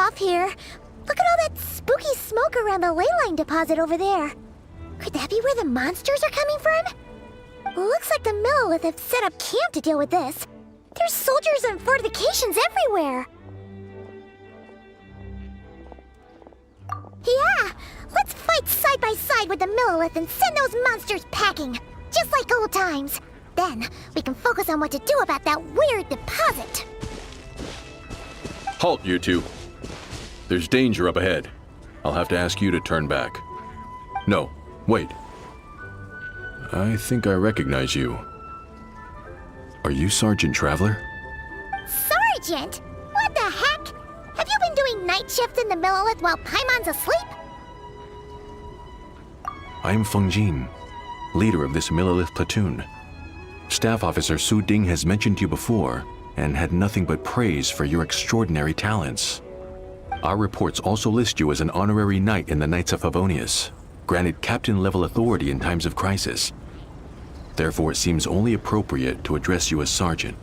off here. Look at all that spooky smoke around the ley line deposit over there. Could that be where the monsters are coming from? Looks like the Millelith have set up camp to deal with this. There's soldiers and fortifications everywhere. Yeah, let's fight side by side with the Millelith and send those monsters packing, just like old times. Then, we can focus on what to do about that weird deposit. Halt, you two. There's danger up ahead. I'll have to ask you to turn back. No, wait. I think I recognize you. Are you Sergeant Traveler? Sergeant? What the heck? Have you been doing night shifts in the Millelith while Paimon's asleep? I am Feng Jin, leader of this Millelith platoon. Staff Officer Su Ding has mentioned you before and had nothing but praise for your extraordinary talents. Our reports also list you as an honorary knight in the Knights of Favonius, granted captain-level authority in times of crisis. Therefore, it seems only appropriate to address you as Sergeant.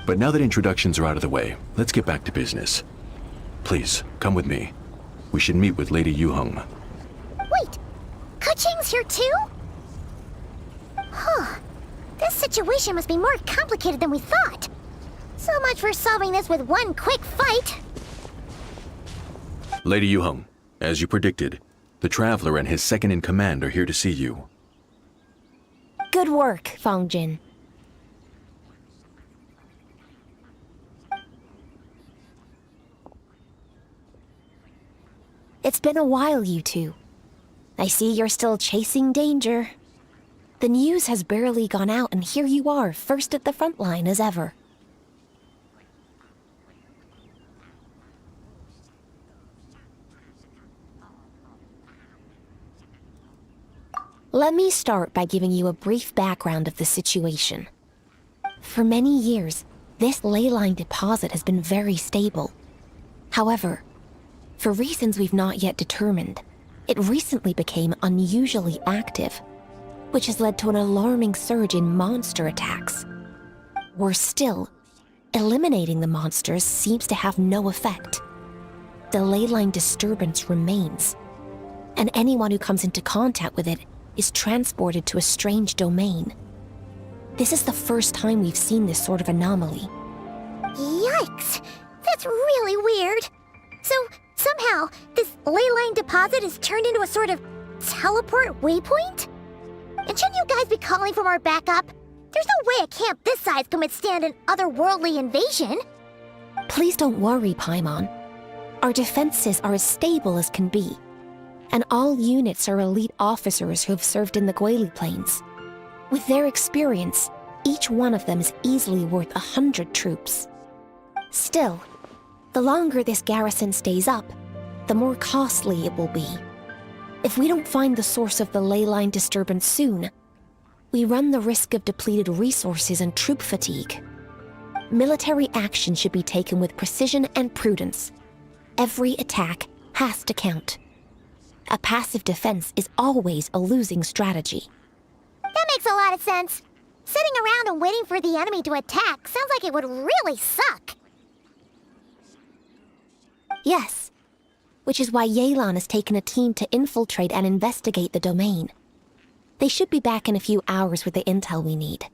But now that introductions are out of the way, let's get back to business. Please, come with me. We should meet with Lady Yuheng. Wait, Keqing's here too? Huh. This situation must be more complicated than we thought. So much for solving this with one quick fight. Lady Yuheng, as you predicted, the Traveler and his second-in-command are here to see you. Good work, Feng Jin. It's been a while, you two. I see you're still chasing danger. The news has barely gone out, and here you are, first at the front line as ever. Let me start by giving you a brief background of the situation. For many years, this ley line deposit has been very stable. However, for reasons we've not yet determined, it recently became unusually active, which has led to an alarming surge in monster attacks. Worse still, eliminating the monsters seems to have no effect. The ley line disturbance remains, and anyone who comes into contact with it is transported to a strange domain. This is the first time we've seen this sort of anomaly. Yikes! That's really weird. So, somehow, this ley line deposit is turned into a sort of teleport waypoint? And shouldn't you guys be calling for more backup? There's no way a camp this size can withstand an otherworldly invasion. Please don't worry, Paimon. Our defenses are as stable as can be, and all units are elite officers who have served in the Guili Plains. With their experience, each one of them is easily worth 100 troops. Still, the longer this garrison stays up, the more costly it will be. If we don't find the source of the ley line disturbance soon, we run the risk of depleted resources and troop fatigue. Military action should be taken with precision and prudence. Every attack has to count. A passive defense is always a losing strategy. That makes a lot of sense. Sitting around and waiting for the enemy to attack sounds like it would really suck. Yes, which is why Yelan has taken a team to infiltrate and investigate the domain. They should be back in a few hours with the intel we need.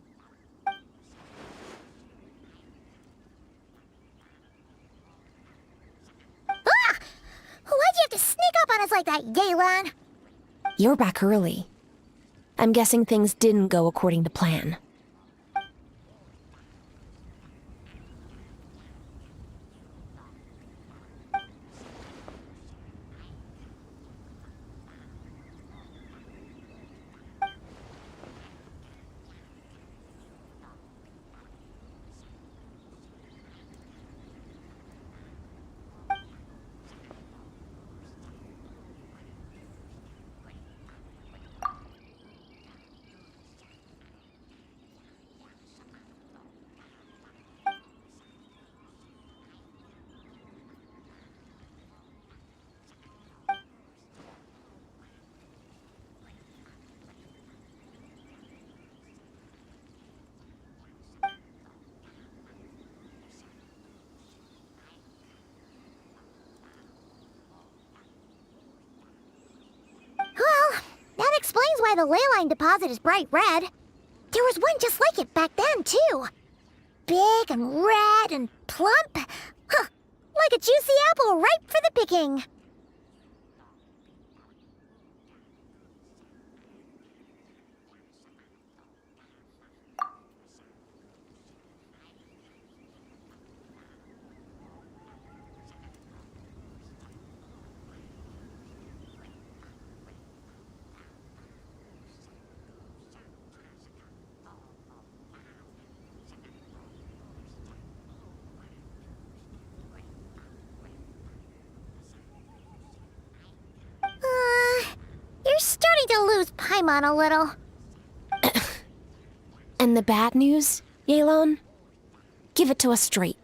Ah! Why'd you have to sneak up on us like that, Yelan? You're back early. I'm guessing things didn't go according to plan. why the leyline deposit is bright red. There was one just like it back then, too. Big and red and plump. Huh, like a juicy apple ripe for the picking. You're starting to lose Paimon a little. And the bad news, Yelan? Give it to us straight.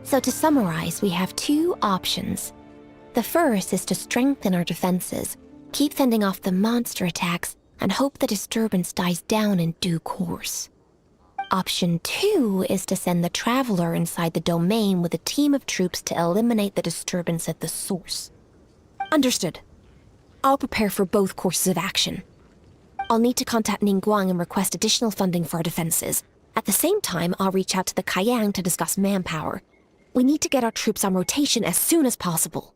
So to summarize, we have two options. The first is to strengthen our defenses, keep fending off the monster attacks, and hope the disturbance dies down in due course. Option 2 is to send the Traveler inside the domain with a team of troops to eliminate the disturbance at the source. Understood. I'll prepare for both courses of action. I'll need to contact Ningguang and request additional funding for our defenses. At the same time, I'll reach out to the Kayang to discuss manpower. We need to get our troops on rotation as soon as possible.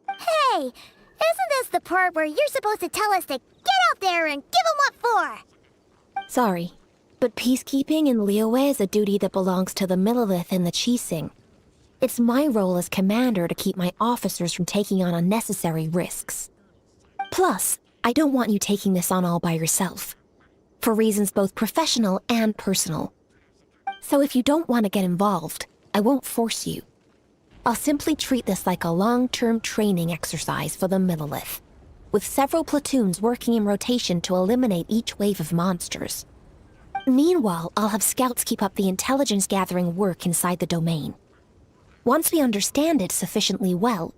Hey, isn't this the part where you're supposed to tell us to get out there and give 'em what for? Sorry, but peacekeeping in Liyue is a duty that belongs to the Millelith and the Qixing. It's my role as commander to keep my officers from taking on unnecessary risks. Plus, I don't want you taking this on all by yourself, for reasons both professional and personal. So if you don't want to get involved, I won't force you. I'll simply treat this like a long-term training exercise for the Millelith, with several platoons working in rotation to eliminate each wave of monsters. Meanwhile, I'll have scouts keep up the intelligence-gathering work inside the domain. Once we understand it sufficiently well,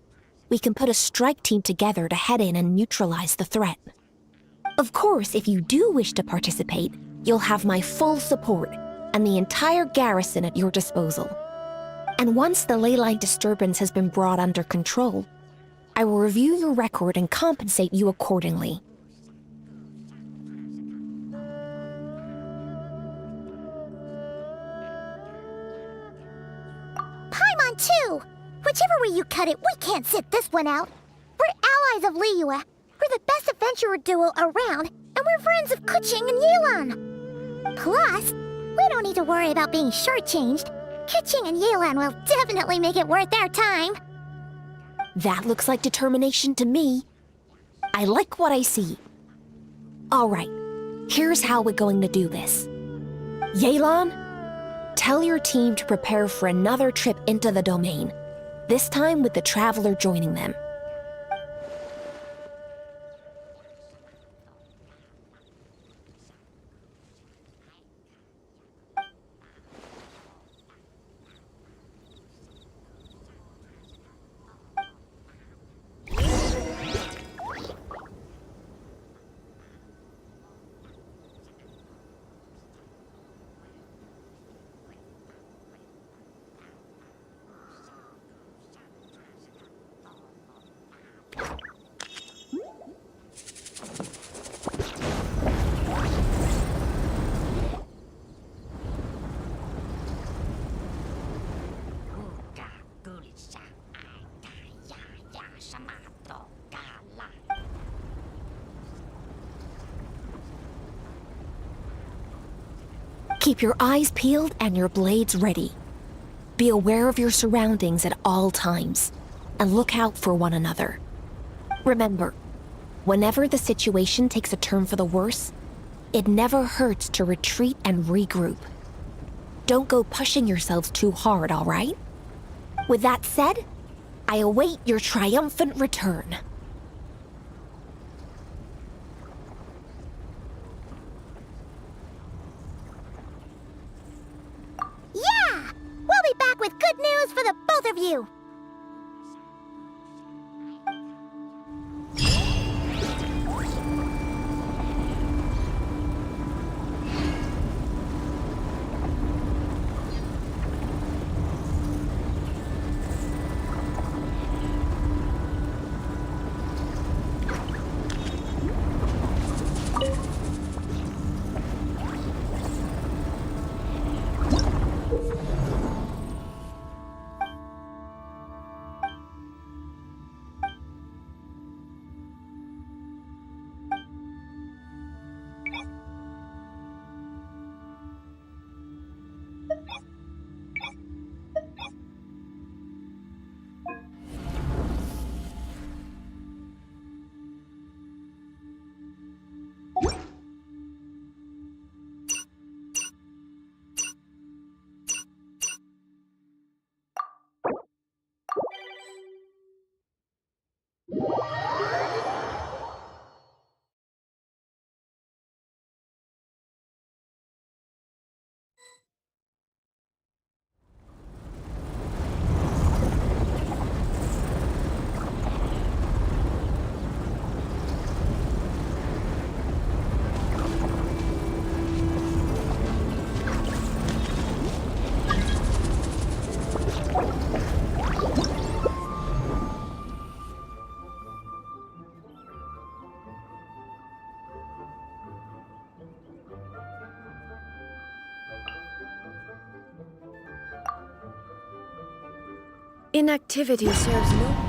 we can put a strike team together to head in and neutralize the threat. Of course, if you do wish to participate, you'll have my full support and the entire garrison at your disposal. And once the leyline disturbance has been brought under control, I will review your record and compensate you accordingly. Paimon too! Whichever way you cut it, we can't sit this one out. We're allies of Liyue. We're the best adventurer duo around, and we're friends of Keqing and Yelan. Plus, we don't need to worry about being shortchanged. Keqing and Yelan will definitely make it worth their time. That looks like determination to me. I like what I see. All right, here's how we're going to do this. Yelan, tell your team to prepare for another trip into the domain, this time with the Traveler joining them. Keep your eyes peeled and your blades ready. Be aware of your surroundings at all times, and look out for one another. Remember, whenever the situation takes a turn for the worse, it never hurts to retreat and regroup. Don't go pushing yourselves too hard, all right? With that said, I await your triumphant return. Yeah! We'll be back with good news for the both of you! Inactivity serves no...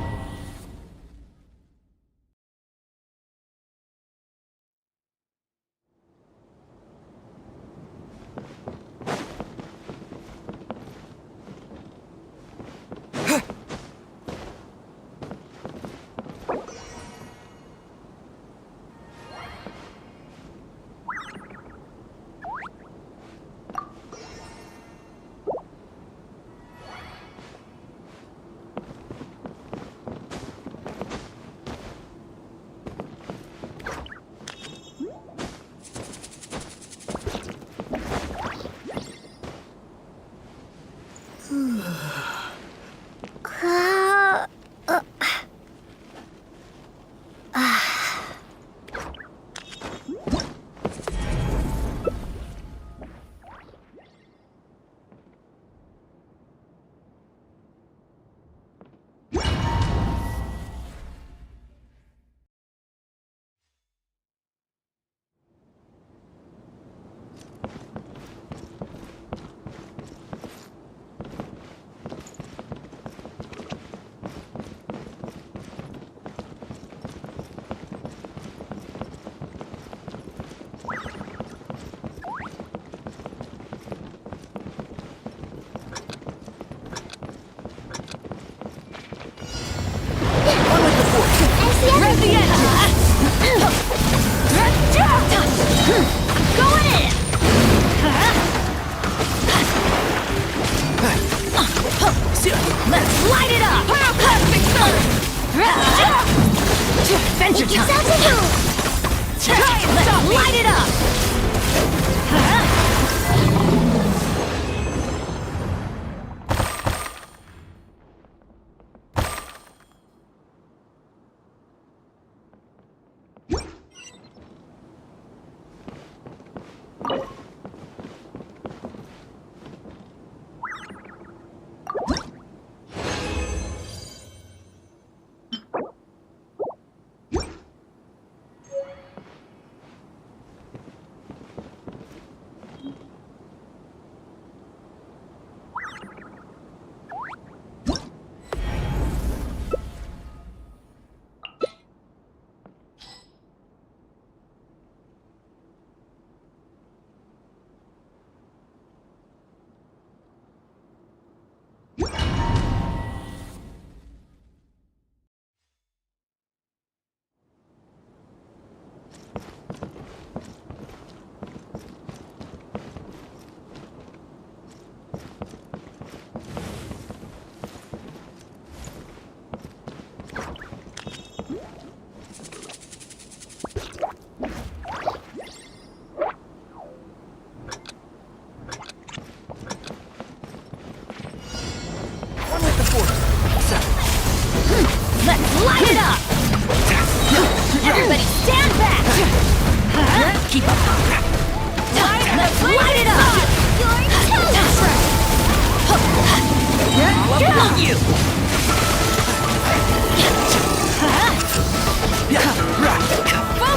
you!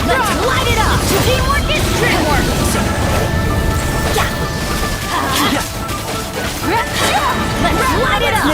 Let's light it up! Teamwork is dreamwork! Let's light it up!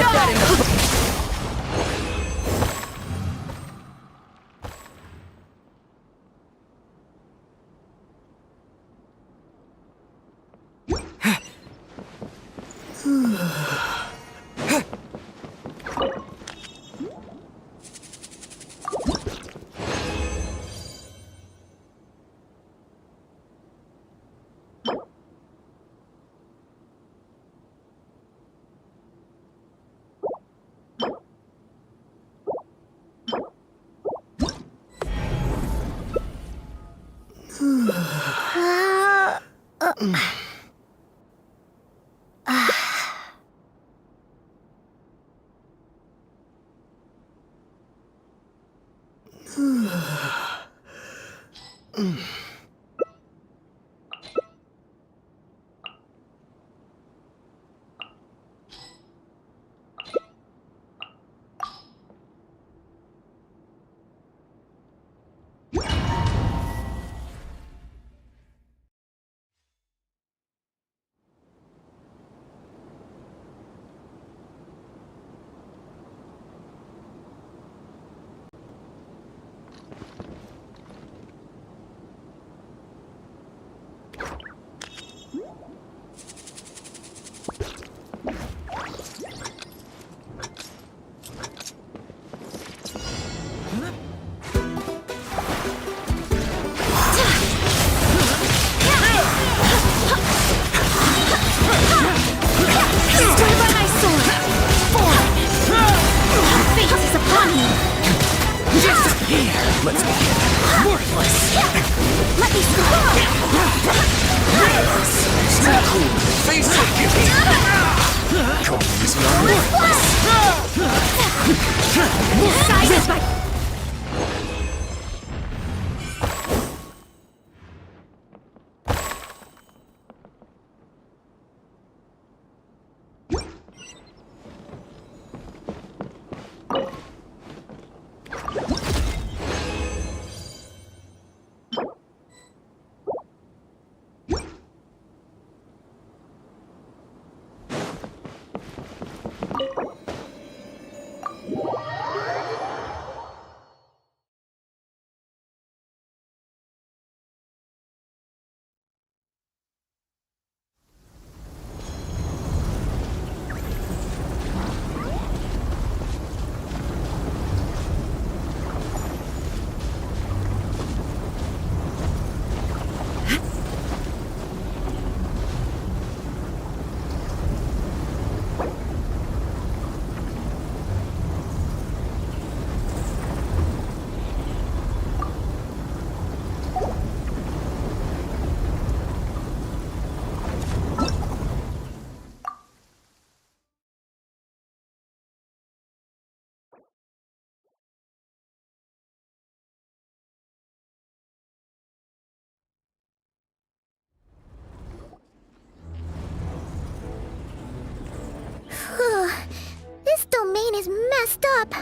This domain is messed up.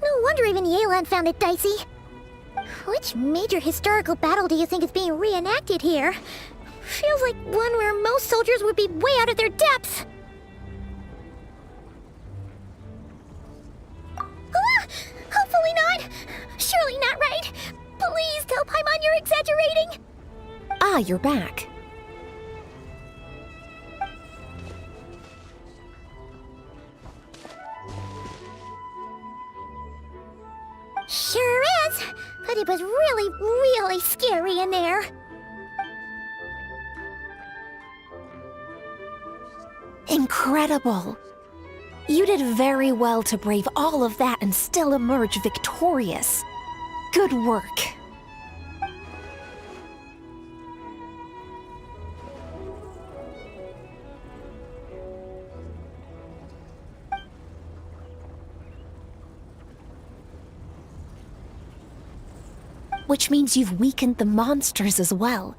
No wonder even Yelan found it dicey. Which major historical battle do you think is being reenacted here? Feels like one where most soldiers would be way out of their depths. Hopefully not. Surely not right. Please tell Paimon you're exaggerating. Ah, you're back. Sure is, but it was really, really scary in there. Incredible. You did very well to brave all of that and still emerge victorious. Good work. Which means you've weakened the monsters as well.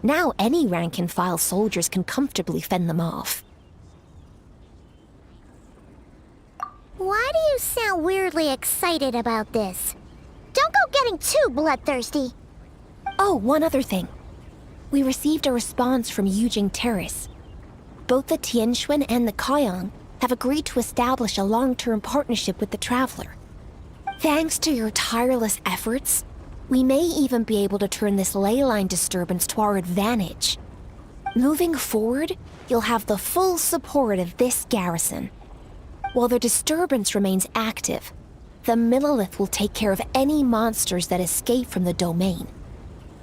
Now any rank-and-file soldiers can comfortably fend them off. Why do you sound weirdly excited about this? Don't go getting too bloodthirsty. Oh, one other thing. We received a response from Yujing Terrace. Both the Tianxuan and the Kaiyang have agreed to establish a long-term partnership with the Traveler. Thanks to your tireless efforts, we may even be able to turn this ley line disturbance to our advantage. Moving forward, you'll have the full support of this garrison. While the disturbance remains active, the Millelith will take care of any monsters that escape from the domain,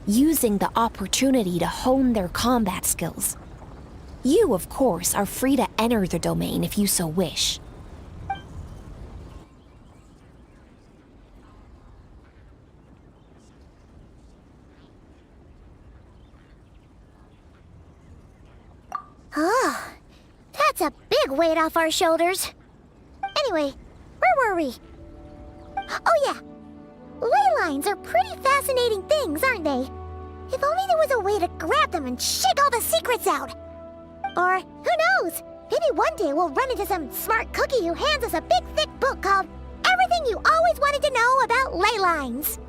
using the opportunity to hone their combat skills. You, of course, are free to enter the domain if you so wish. Oh, that's a big weight off our shoulders. Anyway, where were we? Oh yeah, ley lines are pretty fascinating things, aren't they? If only there was a way to grab them and shake all the secrets out. Or, who knows, maybe one day we'll run into some smart cookie who hands us a big thick book called Everything You Always Wanted to Know About Ley Lines.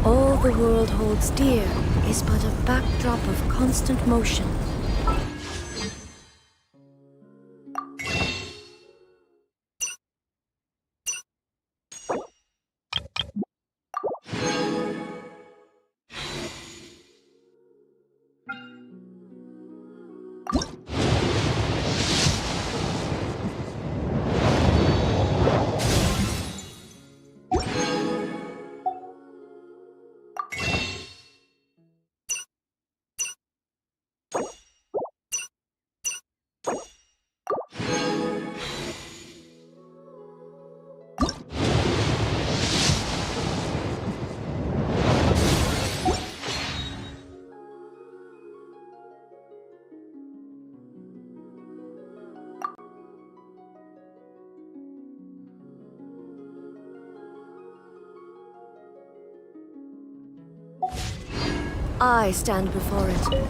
All the world holds dear is but a backdrop of constant motion. I stand before it.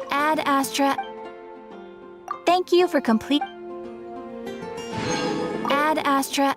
Ad Astra. Thank you for complete. Ad Astra.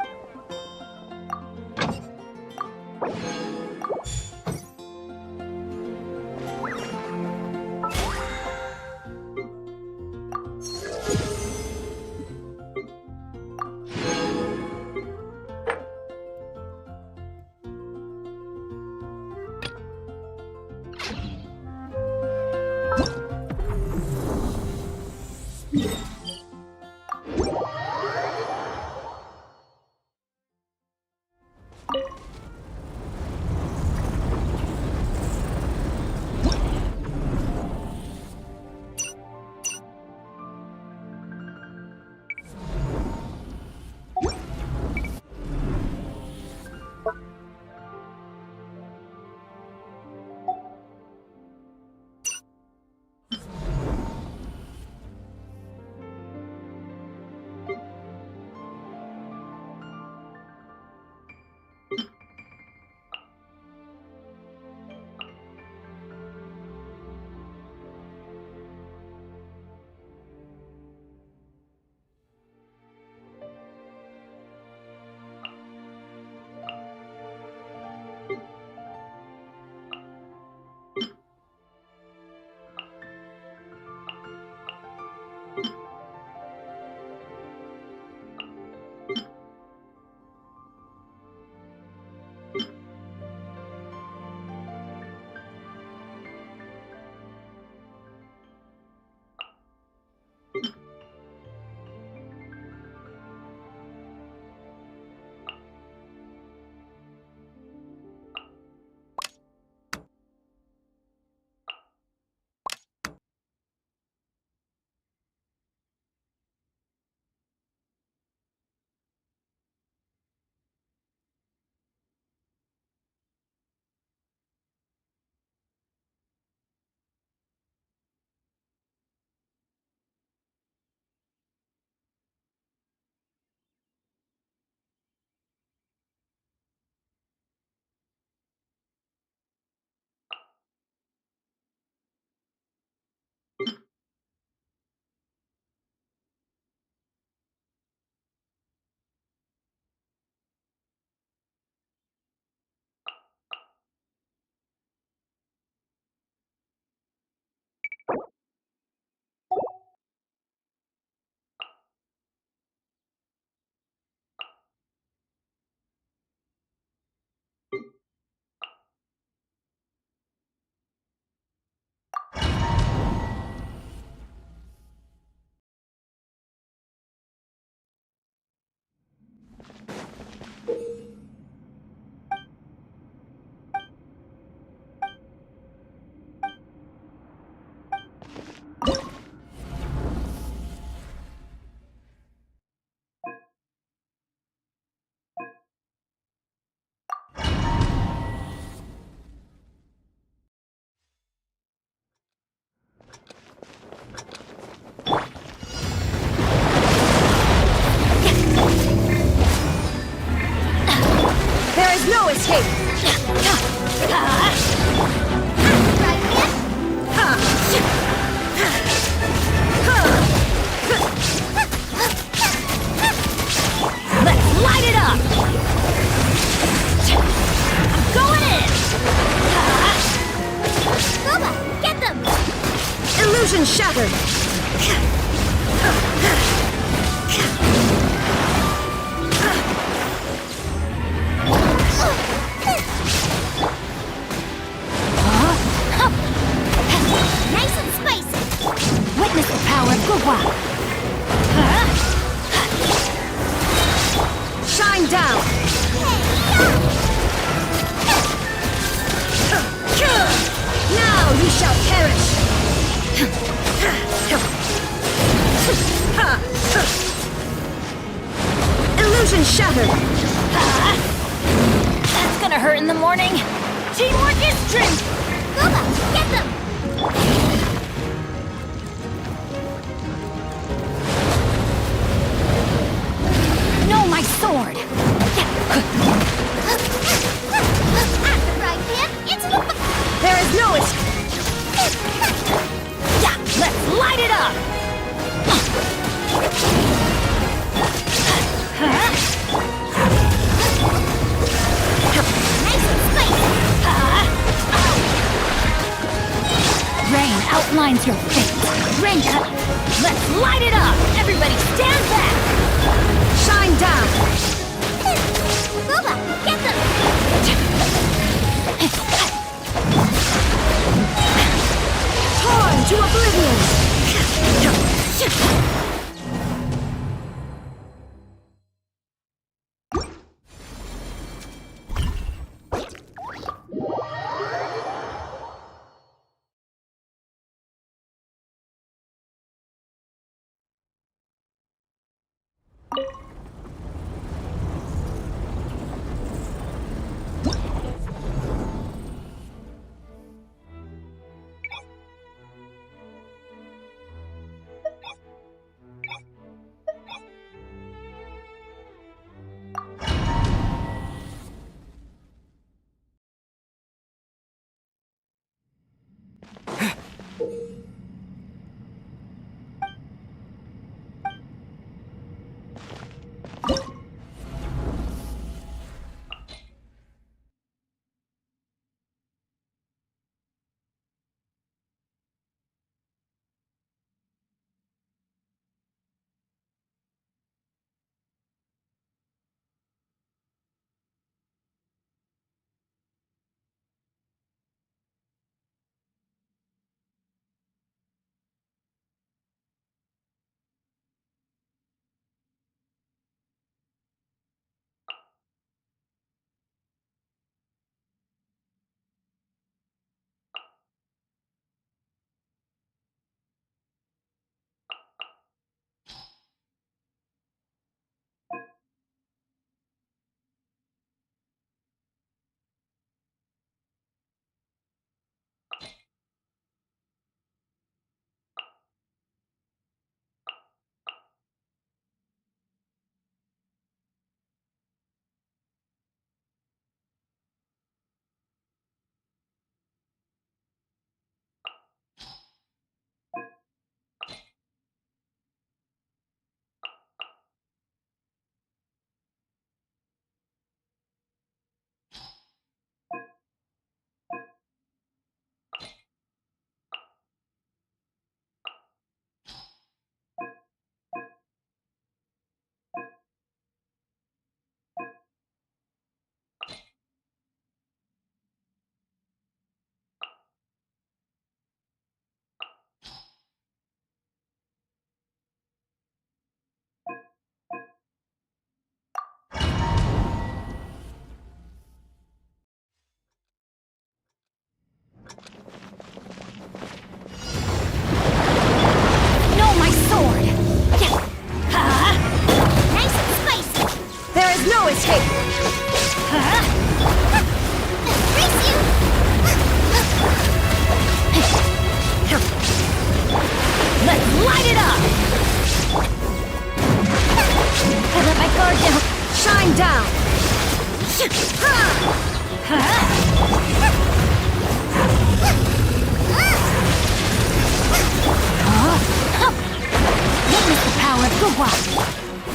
escape! Let's light it up! I'm going in! Boba, get them! Illusion shattered! Nice and spicy! Witness the power of Gugwa! Shine down! Now you shall perish! Illusion shattered! That's gonna hurt in the morning! Teamwork is strength! Boba, get them! No, my sword! There is no escape! Yeah, let's light it up! Nice and spicy! Rain outlines your fate. Rain cut. Let's light it up! Everybody stand back! Shine down! Boba, get them! Torn to oblivion!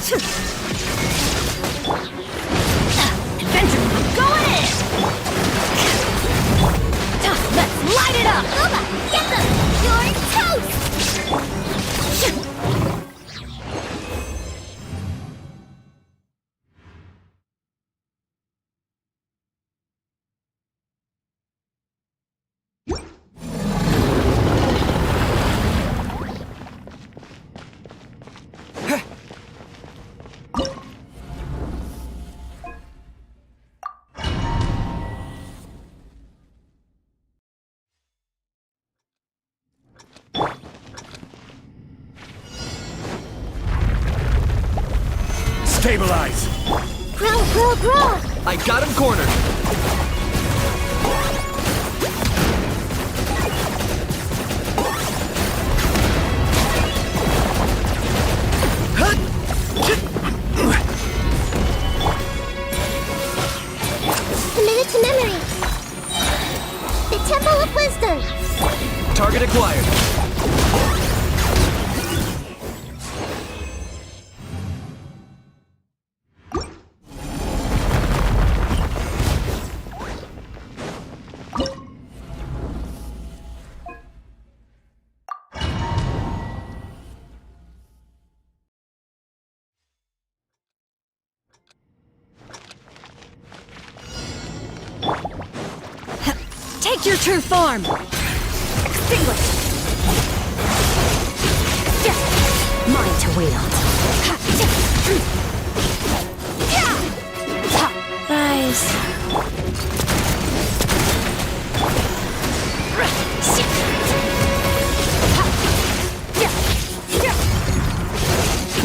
Adventure mode going in! Let's light it up! Boba, get them! You're toast! Stabilize! Growl, growl, growl! I got him cornered! Committed to memory. The Temple of Wisdom. Target acquired. Take your true form! Extinguish! Mine to wield. Rise.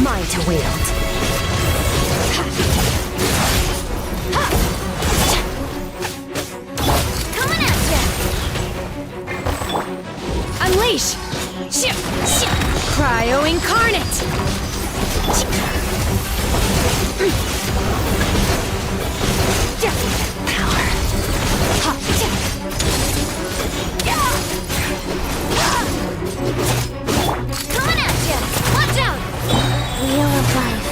Mine to wield. Coming at ya! Unleash! Cryo incarnate! Power. Coming at ya! Watch out! Wheel of Life.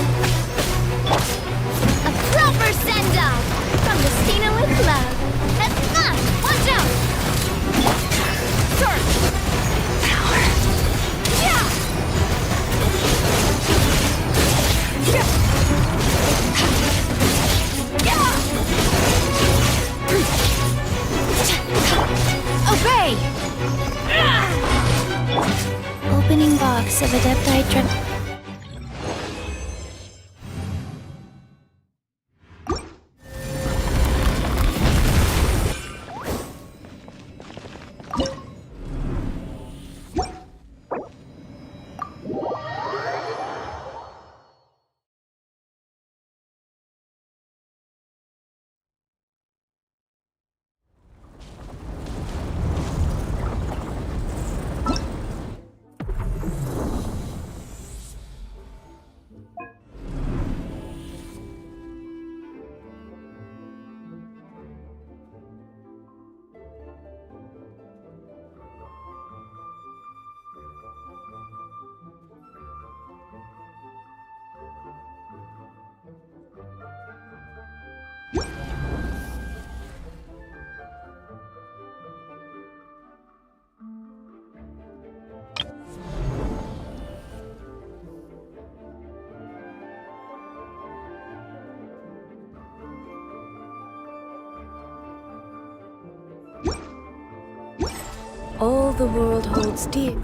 A proper send-off from the Stina with love. That's fun! Watch out! Surge! Power. Obey! Opening box of Adepti Trend. All the world holds dear.